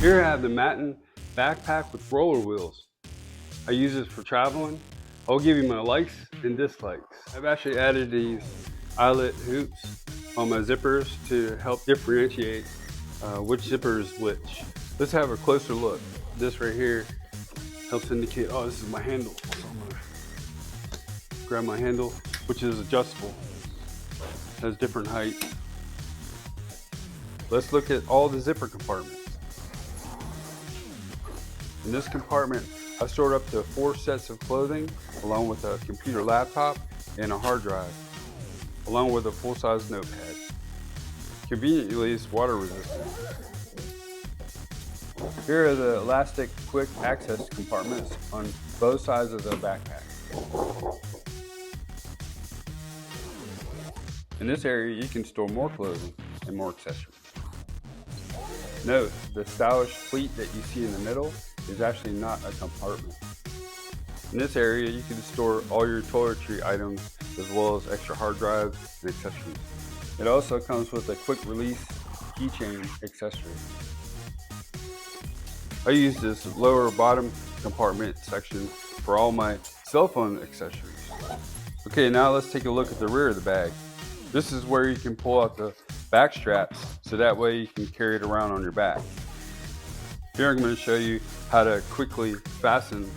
Here I have the Matein backpack with roller wheels. I use this for traveling. I'll give you my likes and dislikes. I've actually added these eyelet hoops on my zippers to help differentiate which zipper is which. Let's have a closer look. This right here helps indicate, oh, this is my handle. So I'm gonna grab my handle, which is adjustable. It has different height. Let's look at all the zipper compartments. In this compartment, I stored up to 4 sets of clothing, along with a computer laptop and a hard drive, along with a full-size notepad. Conveniently, it's water resistant. Here are the elastic quick access compartments on both sides of the backpack. In this area, you can store more clothing and more accessories. Note, the stylish pleat that you see in the middle is actually not a compartment. In this area, you can store all your toiletry items as well as extra hard drives and accessories. It also comes with a quick release keychain accessory. I use this lower bottom compartment section for all my cell phone accessories. Okay, now let's take a look at the rear of the bag. This is where you can pull out the back straps so that way you can carry it around on your back. Here I'm going to show you how to quickly fasten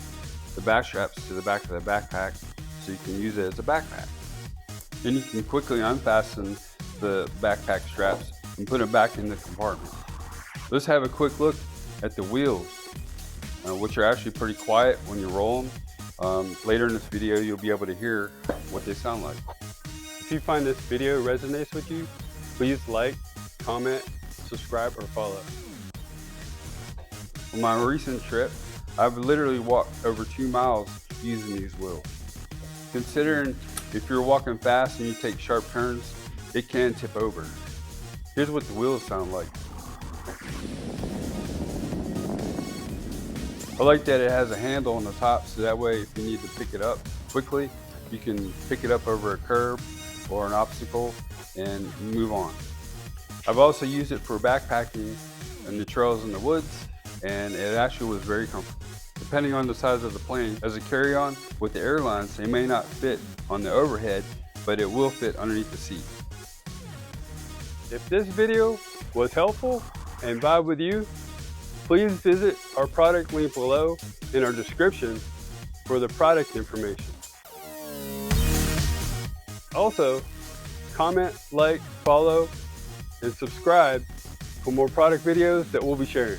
the back straps to the back of the backpack so you can use it as a backpack. Then you can quickly unfasten the backpack straps and put them back in the compartment. Let's have a quick look at the wheels, which are actually pretty quiet when you roll them. Later in this video, you'll be able to hear what they sound like. If you find this video resonates with you, please like, comment, subscribe, or follow. On my recent trip, I've literally walked over 2 miles using these wheels. Considering if you're walking fast and you take sharp turns, it can tip over. Here's what the wheels sound like. I like that it has a handle on the top, so that way if you need to pick it up quickly, you can pick it up over a curb or an obstacle and move on. I've also used it for backpacking in the trails in the woods, and it actually was very comfortable. Depending on the size of the plane, as a carry-on with the airlines, they may not fit on the overhead, but it will fit underneath the seat. If this video was helpful and vibe with you, please visit our product link below in our description for the product information. Also, comment, like, follow, and subscribe for more product videos that we'll be sharing.